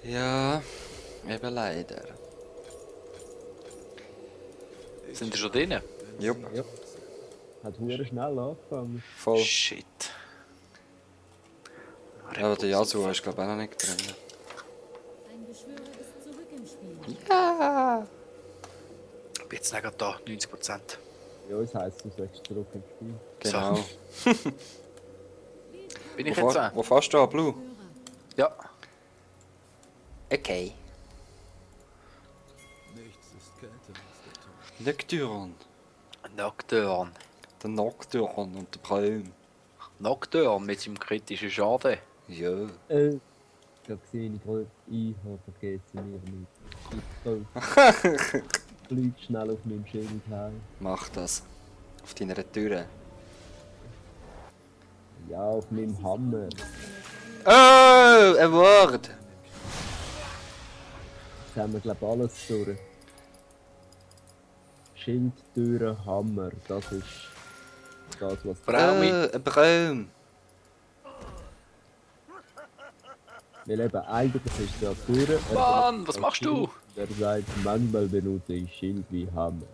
Ja, eben leider. Sind die schon drin? Jupp, Ja. Hat hure schnell angefangen. voll. Shit. Aber der Yasuo ist glaube ich auch noch nicht drin. Ein Beschwörer ist zurück im Spiel. Ja! Ich bin jetzt nicht da, 90%. Ja, es heisst, du sagst zurück ins Spiel. Genau. Bin ich jetzt Wo fährst du an, Blue? Ja. Okay. Nichts ist kälter als der Tod. Nocturne. Nocturne. Der Nocturne und der Braum. Nocturne mit seinem kritischen Schaden. Ja. Da sehe ich gerade, ich habe vergessen, mir nicht. Ich fliege schnell auf meinem Schild heim. Mach das. Auf deiner Tür. Ja, auf meinem Hammer. Oh, ein Wort! Jetzt haben wir, glaube ich, alles durch. Schild, Türen, Hammer. Das ist das, was... Braumi. Ein Braum. Weil eben, eigentlich ist da Türen... Mann, was machst du? Der sagt, manchmal benutze ich Schild wie Hammer.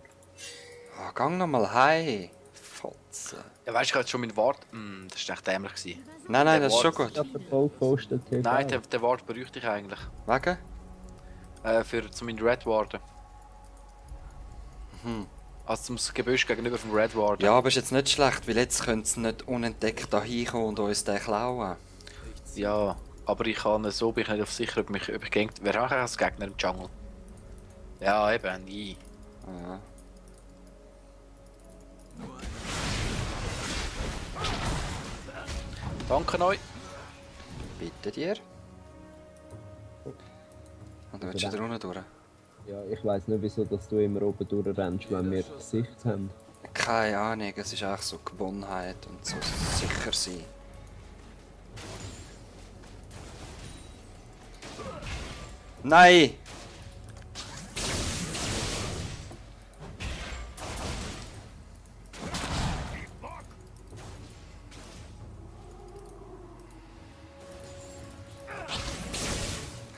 Oh, gang noch mal heim. Fotze. Ja, weißt du, ich hatte schon mit Wort. Das war echt dämlich gewesen. Nein, nein, Der das ist schon Wort. gut. Ja, der Vollpfosten TV. Nein, der Wort bräuchte ich eigentlich. Wegen? Für zum Red Warden. Also zum Gebüsch gegenüber vom Red Warden. Ja, aber ist jetzt nicht schlecht, weil jetzt können sie nicht unentdeckt da hinkommen und uns den klauen. Ja, aber ich kann so, bin ich nicht auf sicher, ob ich gegen... Wer hat eigentlich als Gegner im Jungle? Ja, eben, nie. Ja. Danke euch. Bitte dir. Und dann willst du wieder unten durch. Ja, ich weiss nicht, wieso dass du immer oben durchrennst, wenn wir Sicht haben. Keine Ahnung, es ist einfach so Gewohnheit und so sicher sein. Nein!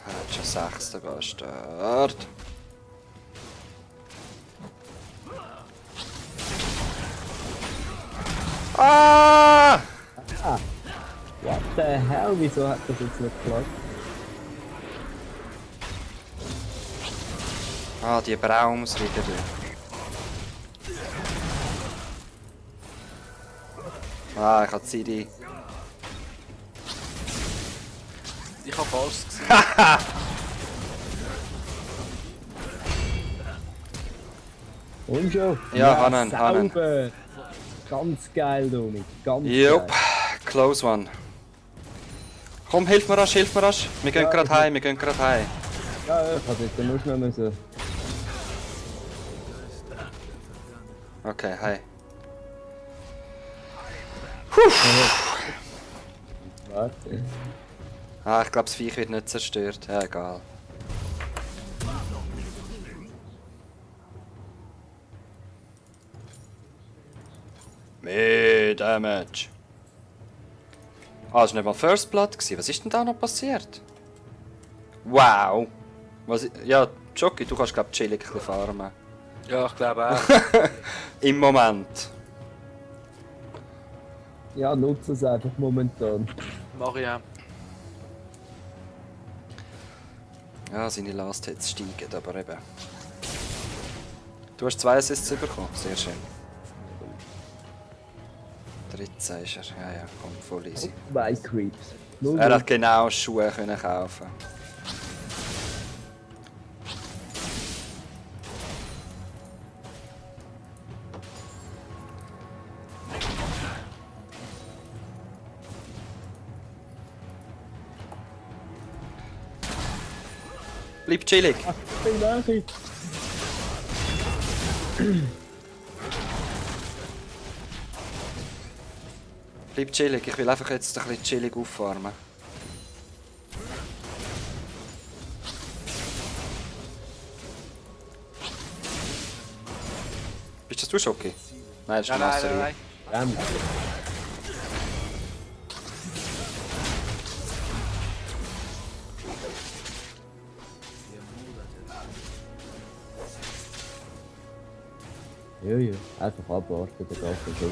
Hat schon 6. Bastard. Ah! What the hell, wieso hat das jetzt nicht geklappt? Ah, die Braumsrieder. Ah, ich habe Ciri. Ich habe falsch gesehen. Und schon? Ja, Hannen. sauber. Ganz geil, Dominik. Ganz Jupp, geil. close one. Komm, hilf mir rasch, hilf mir rasch. Wir gehen Ja, gerade ich- heim, wir gehen gerade heim. Ja, ich hatte jetzt nur schnell müssen. Okay, hi. Warte. Ah, ich glaube, das Viech wird nicht zerstört. Ja, egal. Mehr Damage. Ah, das war nicht mal First Blood gewesen. Was ist denn da noch passiert? Wow. Was, ja, Jockey, du kannst glaube ich chillig ein bisschen farmen. Ja, ich glaube auch. Im Moment. Ja, nutze es einfach momentan. Mach ich auch. Ja, seine Last Hits steigen, aber eben. Du hast 2 Assists bekommen, sehr schön. 13 ist er, ja, ja, komm, voll easy. 2 Creeps. Null, Er hat genau Schuhe können kaufen. Bleib chillig. null Nachricht. Bleib chillig, ich will einfach jetzt ein bisschen chillig auffarmen. Bist das du, Schoki? Nein, das ist Nein, der nein, Mastery. nein, nein. Dann. Ja, ja. Einfach abwarten, dann geht es schon.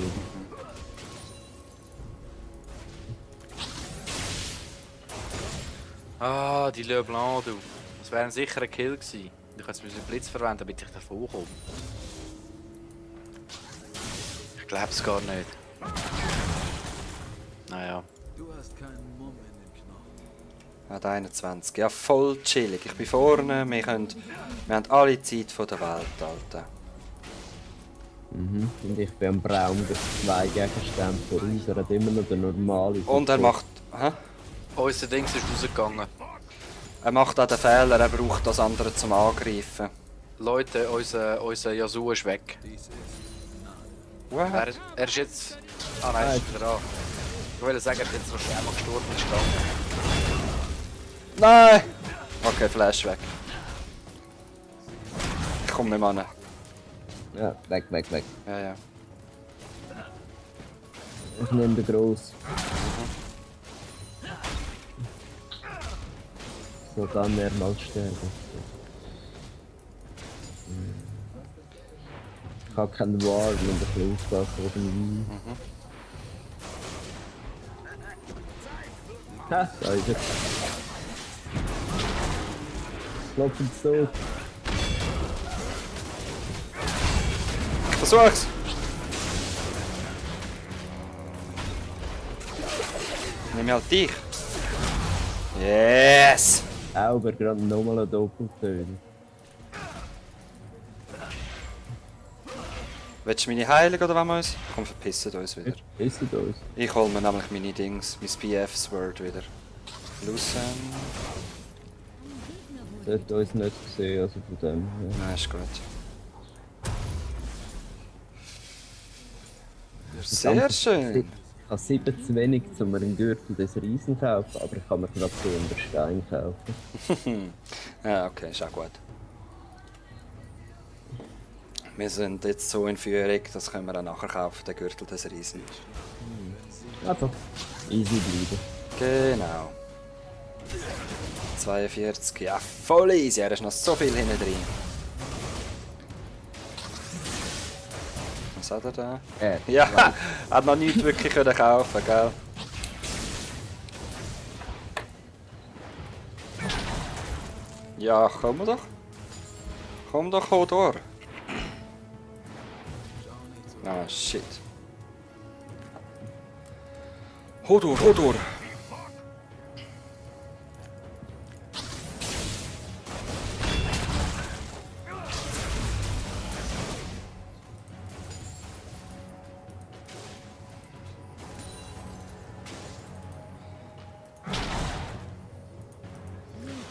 Ah, die Le Blanc, du. Das wäre ein sicherer Kill gewesen. Ich hätte einen Blitz verwenden, damit ich davon komme. Ich glaub's gar nicht. Naja. Du hast keinen Mumm in den Knochen. Hat 21. Ja, voll chillig. Ich bin vorne, wir haben alle Zeit von der Welt, Alter. Mhm. Und ich bin am Braum durch 2 Gegenstände voraus. Er hat immer noch den normalen. Und er macht... Hä? Unser Dings ist rausgegangen. Er macht auch den Fehler, er braucht das andere zum Angreifen. Leute, unser Yasuo ist weg. Dies ist What? Er ist jetzt... Ah nein, er ist wieder da. Ich wollte sagen, er ist jetzt noch schnell mal gestorben und gestanden. Nein! Okay, Flash weg. Ich komme nicht mehr ran. Ja, weg. Ja, ja. Ich nehme den gross. So, dann mehrmals sterben. Ich habe keinen Ward und ein bisschen aufpassen auf den Wein. Ha, da ist er. Klopfen so. Ich versuch's! Nimm halt dich. Yes! Aber gerade nochmal ein Doppeltöne. Willst du meine heilen oder wollen wir uns? Komm, verpissen uns wieder. Ist es uns? Ich hol mir nämlich meine Dings, mein BF-Sword wieder. Lucen. Sollte uns nicht sehen, also von dem. Ja. Nein, ist gut. Sehr schön. Ich habe 7 zu wenig, um mir einen Gürtel des Riesen zu kaufen, aber ich kann mir gerade so einen Stein kaufen. Ja, okay, ist auch gut. Wir sind jetzt so in Führung, das können wir dann nachher kaufen, den Gürtel des Riesen. Einfach easy bleiben. Genau. 42, ja voll easy, er ist noch so viel hinten drin. Was hat er da? Ja, hat noch nichts wirklich können kaufen, gell? Ja, komm doch. Komm doch, Hodor. Ah, shit. Hodor.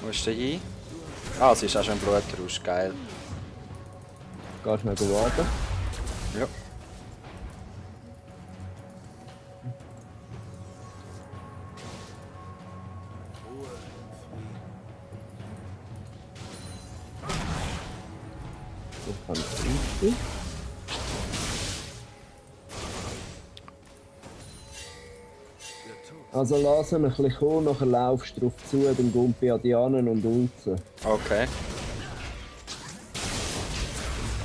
Wo ist der hin? Ah, sie ist auch schon im Blutrausch, geil. Gehst du schnell warten? Ja. Das kann ich richtig. Also lass ihn ein bisschen kommen, nachher laufst du drauf zu, dann Gumpi an die Annen und Ulzen. Okay.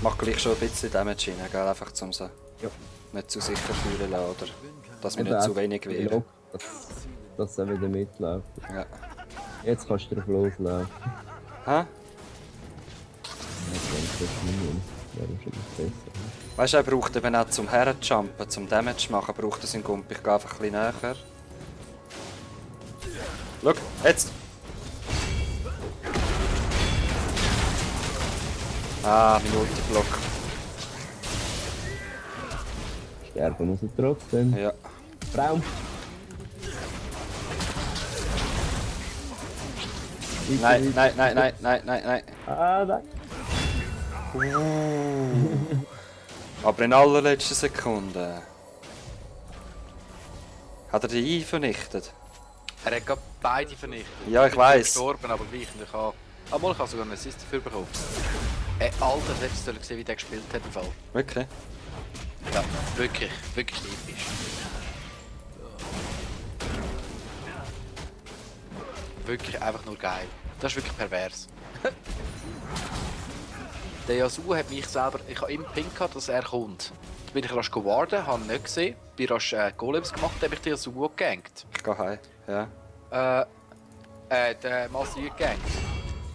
Mach gleich schon ein bisschen Damage rein, gell? Einfach zum so Ja. nicht zu sicher fühlen lassen, oder? Dass wir Eben nicht zu einfach wenig wären. Lock, dass er wieder mitläuft. Ja. Jetzt kannst du drauf loslaufen. Hä? Ich denke, das ist Minion. Wäre schon besser. Weißt du, er braucht eben auch zum Herrenjumpen, zum Damage machen, braucht er seinen Gump. Ich gehe einfach ein bisschen näher. Schau, jetzt! Ah, mein Ulti-Block. Sterben muss er trotzdem. Ja. Braum! Nein. Ah, nein! Aber in allerletzter Sekunde. Hat er die Ei vernichtet? Er hat gerade beide vernichtet. Ja, ich bin weiss. gestorben, aber gleich. Und ich habe... Obwohl, ich habe sogar einen Assist dafür bekommen. Alter, das hättest du gesehen, wie der gespielt hat im Fall. Wirklich? Ja, wirklich episch. Wirklich einfach nur geil. Das ist wirklich pervers. Der Yasuo hat mich selber... Ich habe immer Ping gehabt, dass er kommt. Da bin ich rasch gewartet, habe ihn nicht gesehen. Bin rasch Golems gemacht, dann habe ich den Yasuo gegankt. Ich gehe heim. Ja. Der Master Yi gegankt.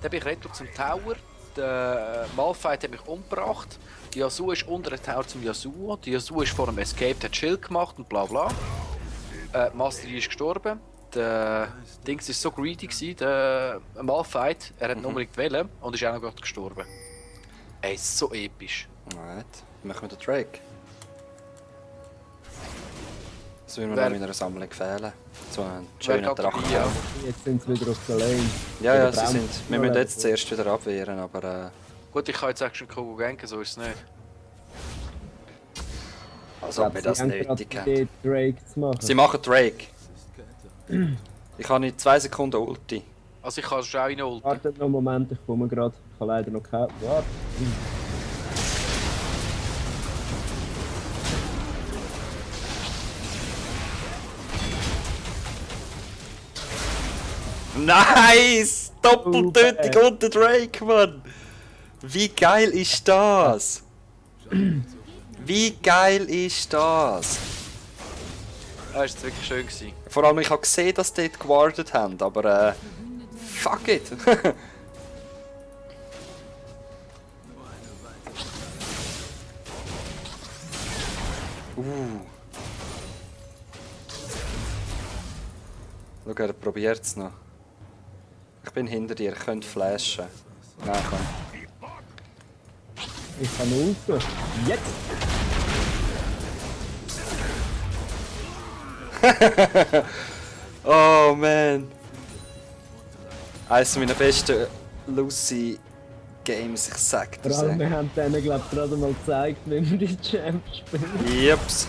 Dann bin ich retro zum Tower. Der Malphite hat mich umgebracht. Der Yasuo ist unter dem Tower zum Yasuo. Der Yasuo ist vor dem Escape, hat Schild gemacht und bla bla. Master Yi ist gestorben. Der Dings war so greedy gewesen, der Malphite. Er hat ihn unbedingt wählen und ist auch noch gerade gestorben. Ey, so episch. Alright. Machen wir den Drake. Das würde mir Wer- noch in einer Sammlung fehlen. So einen Wer schönen geht Drachen. dabei, ja. Jetzt sind sie wieder auf der Lane. Ja, Oder ja, sie Braum- sind. Wir müssen jetzt zuerst wieder abwehren, aber Gut, ich kann jetzt Action Kogo ganken, so ist es nicht. als ob wir das Sie haben nötig gerade haben. die Drake zu machen. Sie machen Drake. Ich habe in 2 Sekunden Ulti. Also ich kann schon auch rein ulten. Wartet noch einen Moment, ich komme gerade. Ich habe leider noch keinen. Warte. Nice! Doppeltötung und der Drake, Mann! Wie geil ist das? Wie geil ist das? Das war jetzt wirklich schön gewesen. Vor allem, ich habe gesehen, dass die dort gewartet haben, aber fuck it! Schau, er probiert es noch. Ich bin hinter dir, ich könnte flashen. Nein, komm. Ich kann Ulti. Jetzt! Oh man! Eines meiner besten Lucy Games, ich sag Vor das. allem, wir haben denen, glaube ich, gerade mal gezeigt, wie wir die Champ spielen. Jeps.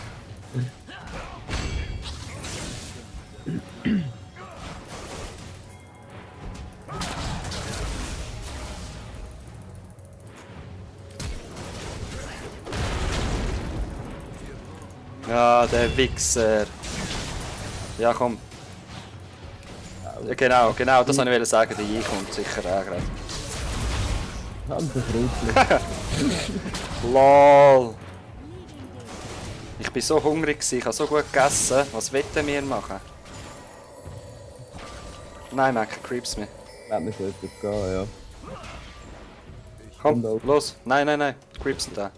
Ja, der Wichser. Ja, komm. Ja, genau, das wollte ich sagen. Der Yi kommt sicher auch gerade. Haben sie Frutlich. LOL. Ich bin so hungrig gewesen, ich habe so gut gegessen. Was wollen wir machen? Nein, Mac, creeps mich. Hat mir so etwas gehen, ja. Komm, Und auch- los. Nein, creeps sind da.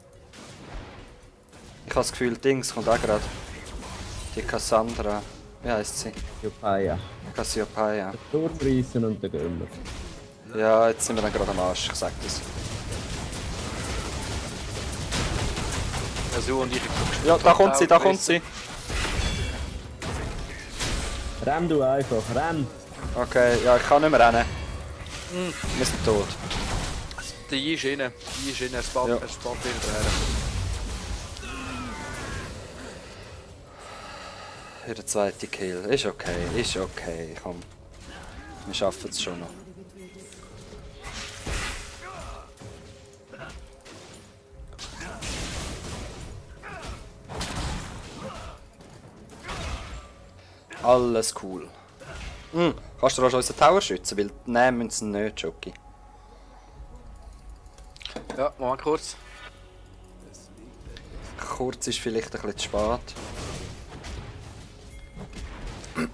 Ich habe das Gefühl, Dings kommt auch gerade. Die Cassandra. Wie heisst sie? Jopaya. Cassiopeia. Turm reissen und dann gehen wir. Ja, jetzt sind wir dann gerade am Arsch, ich sag das. Yasuo und ich Ja, da kommt sie, da kommt sie. Renn du einfach, renn! Okay, ja, ich kann nicht mehr rennen. Wir sind tot. Der Yi ist innen. Yi ist innen, er spawnt Ja. hinterher. Hier der zweite Kill. Ist okay, komm. Wir schaffen es schon noch. Alles cool. Kannst du rasch unseren Tower schützen? Weil nehmen müssen sie nicht, Jockey. Ja, Moment kurz. Kurz ist vielleicht ein bisschen zu spät.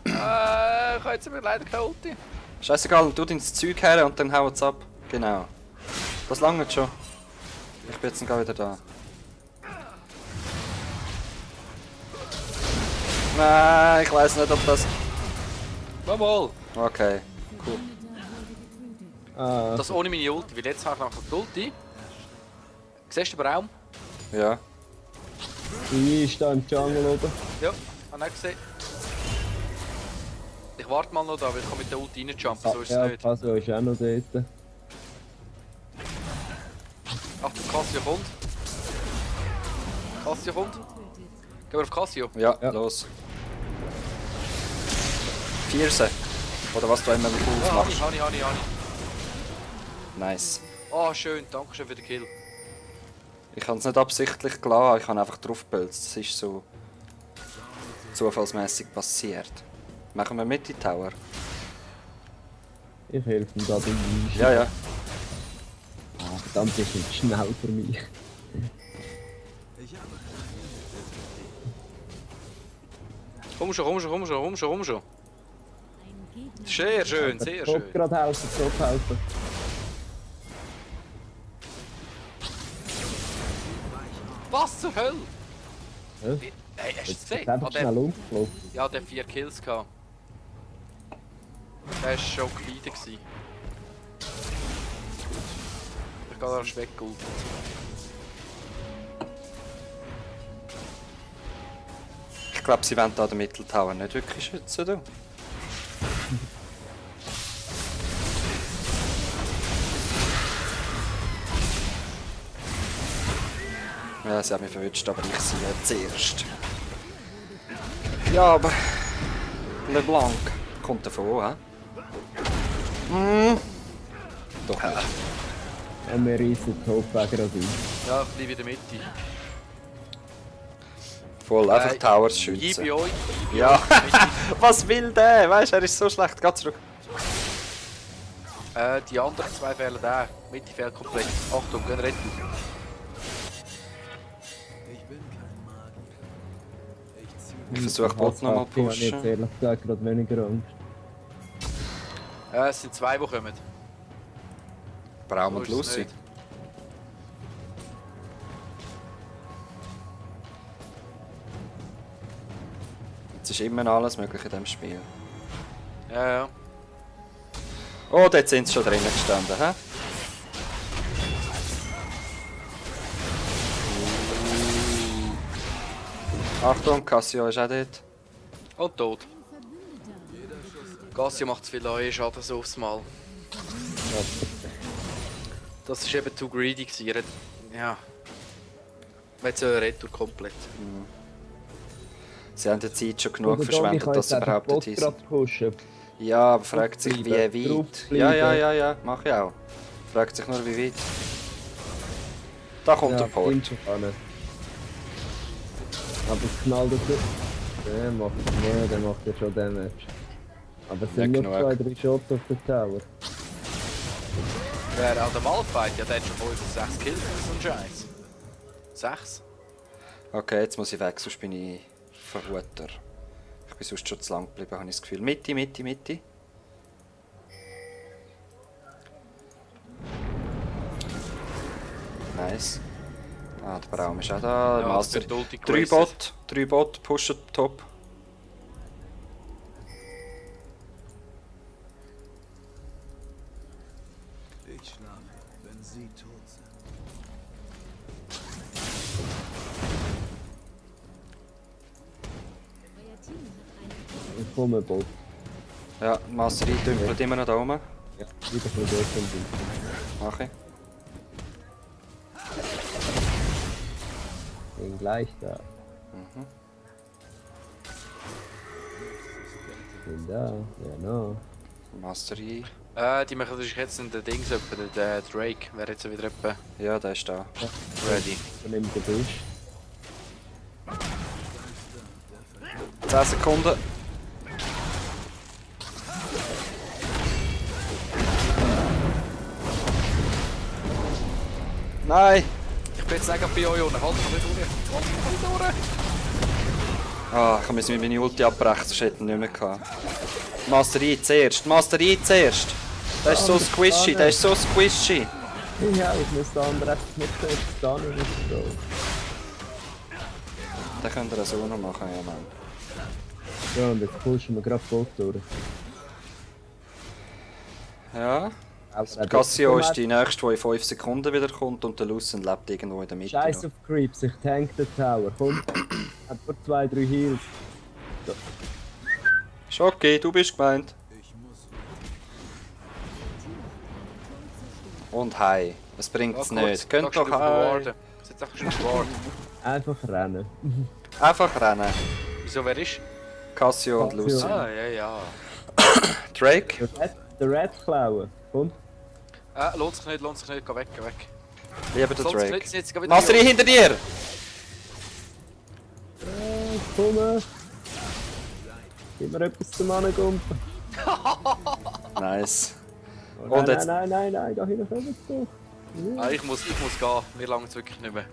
Ich habe jetzt aber leider keine Ulti. Scheißegal, tu ins Zeug her und dann hauen es ab. Genau. Das langt schon. Ich bin jetzt gerade wieder da. Nein, ich weiß nicht, ob das. Jawohl! Okay, cool. Ah, Das ohne meine Ulti, weil jetzt habe ich nachher die Ulti. Siehst du den Raum? Ja. die ist da im Jungle oben. Ja, habe ich gesehen. Ich warte mal noch da, weil ich kann mit der Ulti reinjumpen, so ist es Ja, nicht. Casio ist auch noch dort. Achtung, Cassio kommt. Cassio kommt. Gehen wir auf Cassio. Ja, Ja. los. Vierse. Oder was du immer mit Tools Ja, machst. Hani. Nice. Oh, schön, danke schön für den Kill. Ich habe es nicht absichtlich gelassen, ich habe einfach draufgepelzt. Das ist so zufallsmäßig passiert. Machen wir mit die Tower? Ich helfe ihm da bei Yi. Ja, ja. Ah, Verdammt, das ist nicht schnell für mich. Ich habe Komm schon, komm schon, komm schon, komm schon, komm schon. Ein Gegner. Sehr schön, sehr Top schön. gerade helfen, top helfen. Was zur Hölle? Hä? Hey, hast du es Jetzt gesehen? ist einfach Ah, der, schnell umgeflogen. ja, der 4 Kills gehabt. Der war schon gebieten gewesen. Ich gehe da weggeholt. Ich glaube, sie wollen da den Mitteltower nicht wirklich schützen. Du. Ja, sie haben mich verwünscht, aber ich sie ja zuerst. Ja, aber LeBlanc kommt davon, hä? Doch nicht. Und wir reissen die Hauptwege gerade ein. Ja, ich bleibe in der Mitte. Voll, einfach Towers Ich schützen. bei euch. Ja, was will der? Weißt du, er ist so schlecht. Geh zurück. Die anderen zwei fehlen da. Mitte fehlt komplett. Achtung, gehen retten. Ich bin kein Magier. Ich ziehe Ich versuche Bot nochmal Ich habe jetzt pushen. ehrlich gesagt gerade weniger Angst. Es sind zwei, die kommen. Braum So und ist es Lucy. nicht. Jetzt ist immer alles möglich in diesem Spiel. Ja, ja. Oh, dort sind sie schon drinnen gestanden, hä? Achtung, Cassio ist auch dort. Und tot. Gassio macht zu viel neue Schaden so aufs Mal. Das war eben too greedy gewesen. Er hat, ja. Jetzt eine Retour komplett. Sie haben die Zeit schon genug Oder Dom, ich verschwendet, kann dass jetzt sie einfach überhaupt Bot dort gerade sind. pushen. Ja, aber fragt sich, wie Draufbleiben, weit. draufbleiben. Ja, mach ich auch. Fragt sich nur, wie weit. Da kommt der Port. stimmt schon gar nicht. Aber es knallt das nicht. Der macht ja schon Damage. Aber es sind Nicht noch genug. 2-3 Shots auf der Tower. Wer an der Malfight, ja, der hat schon 5 oder 6 Kills oder so ein Scheiß. 6? Okay, jetzt muss ich weg, sonst bin ich Verhuter. Ich bin sonst schon zu lang geblieben, habe ich das Gefühl. Mitte, Mitte, Mitte. Nice. Ah, der Braum ist auch da. Ja, Master. das wird Ulti 3 gewastet. Bot, 3 Bot, pushen top. Ich schlafe, wenn sie tot sind. Euer Team hat einen Ich komme, Bot. Ja, Master dümpelt immer noch da oben. Ja, wieder von dort und Mach ich. bin gleich da. Bin da, ja no. Master ein. Die machen sich jetzt in den Dings etwa, der Drake wäre jetzt wieder etwa Ja, der ist da. ready. Dann nimmt der Busch. 10 Sekunden. Nein! Ich bin jetzt nicht bei euch unten, halt mich nicht durch. Halt mich nicht durch. Ah, ich muss mit meiner Ulti abbrechen, sonst hätte ich ihn nicht mehr gehabt. Master ein zuerst! Master ein zuerst! Der ist so squishy, der ist so squishy! Ja, ich muss da andere einfach nicht zuerst da nicht so. Den könnt ihr so noch machen, ja Mann. Ja, und jetzt pushen wir gerade Bot durch. Ja. Aber Cassio ist die nächste, die in 5 Sekunden wieder kommt und der Lucent lebt irgendwo in der Mitte. Scheiß noch. auf Creeps, ich tank den Tower. Komm, hat nur 2-3 Heals. Ist okay, du bist gemeint. Ich muss Und hi. Es bringt's Ja, nicht. Könnt doch hi. warten. Jetzt einfach schon warten. Einfach rennen. Einfach rennen. Wieso, wer ist? Cassio und Cassio. Lucent. Ah, ja, ja. Drake? Der Red klauen. Komm. Lohnt sich nicht, geh weg, geh weg. Lieber der Lohnt sich Drake. nicht, jetzt geh wieder Master ein hinter dir! Komm. Gib mir etwas zum Angumpen. Nice. Oh, Und nein, jetzt- nein, da hinten kommen sie doch. Ah, ich muss gehen. Mir langt es wirklich nicht mehr.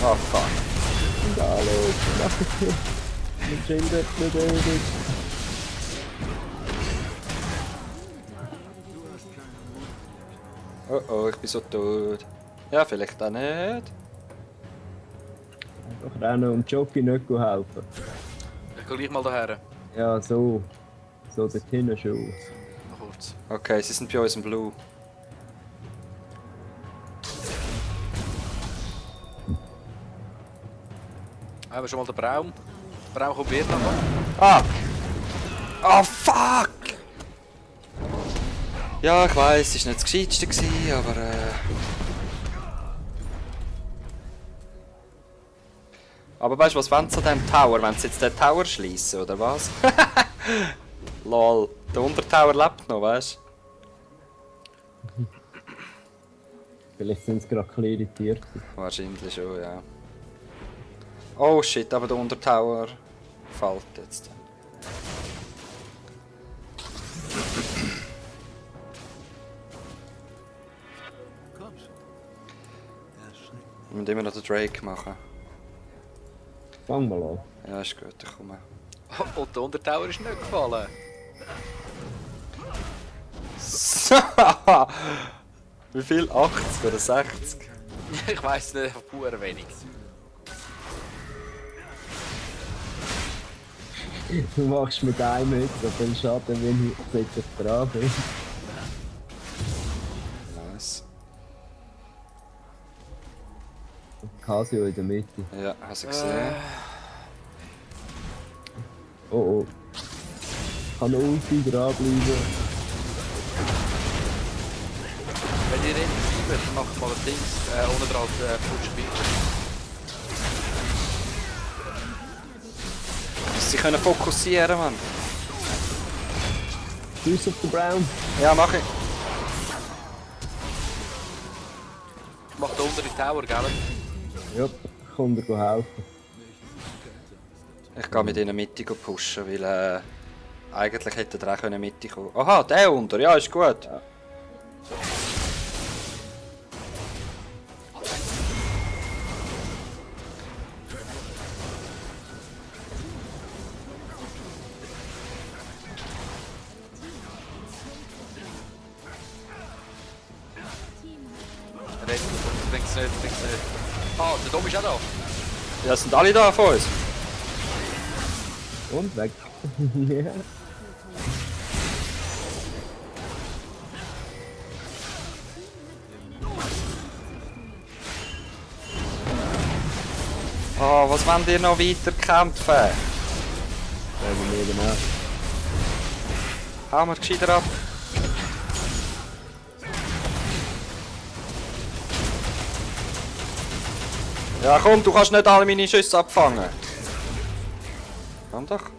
Oh fuck. Hallo, mach es nicht. Mit Jane wird mir David. Oh oh, ich bin so tot. Ja, vielleicht auch nicht. Einfach rennen und Jockey nicht helfen. Ich gehe gleich mal daher. Ja, so. So dort hinten schon. Noch kurz. Okay, sie sind bei uns im Blue. Haben wir schon mal den Braum. Der Braum kommt wieder noch. Ah! Oh fuck! Ja, ich weiss, es war nicht das Gescheiteste, gewesen, aber Aber weißt du, was wollen sie an diesem Tower? Wenn sie jetzt den Tower schließen, oder was? Lol, der Untertower lebt noch, weißt du? Vielleicht sind sie gerade ein bisschen irritiert. Wahrscheinlich schon, ja. Oh shit, aber der Untertower fällt jetzt. Komm schon. Erschreck. Wir müssen immer noch den Drake machen. Fang mal an. Ja, ist gut, ich komme. Und der Untertower ist nicht gefallen. Wie viel? 80 oder 60? Ich weiss nicht, pur wenig. Du machst mit einem jetzt so viel Schaden, wenn ich plötzlich dran bin. Nice. Casio in der Mitte. Ja, hast du gesehen? Oh oh. Kann noch Ulti dranbleiben. Wenn ihr redet, dann macht mal ein Dings ohne dran Flutschspiel. Sie können fokussieren, Mann. Schuss auf den Brown. Ja, mach ich. Macht der untere Tower, gell? Ja, kommt er helfen. Ich gehe mit ihnen Mitte pushen, weil eigentlich hätte er auch in die Mitte kommen. Aha, der unter, ja, ist gut. Ja. Redet, denkst nicht, denkst nicht. Ah, der Dom ist auch da. Ja, sind alle da von uns. Und weg. Ja. Oh, was wollt ihr noch weiter kämpfen? Werden wir eben auch. Hauen wir gescheiter ab. Ja komm, du kannst nicht alle meine Schüsse abfangen. Komm doch.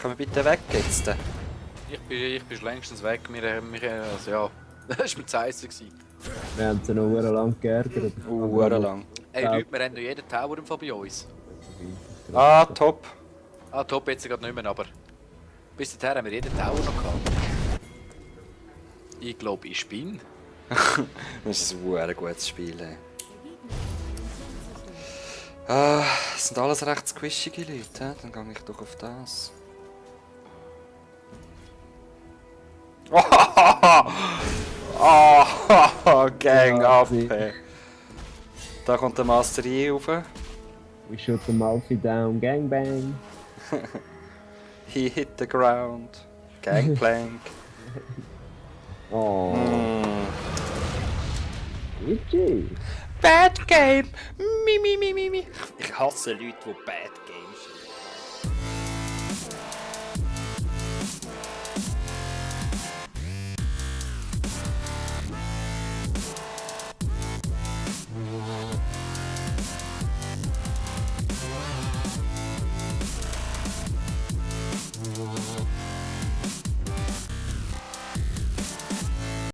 Komm bitte weg jetzt. Ich bin längstens weg. Also ja, das war mir zu heiß. Wir haben sie noch lang geärgert. Lang. Ey Ja. Leute, wir haben noch jeden Tower im Fall bei uns. Ah, top. Ah, top jetzt gerade nicht mehr, aber bis dahin haben wir jeden Tower noch gehabt. Ich glaube, ich bin. Das ist ein gutes Spiel. Ey. Ah, das sind alles recht squishige Leute. He? Dann gehe ich doch auf das. Oh, Gang Ja, up. sie- Ey. Da kommt der Master Yi rauf. We shoot the Malfi down, gangbang. He hit the ground. Gangplank. Oh, Mm. GG. Bad game. Mi. Ich hasse Leute, die bad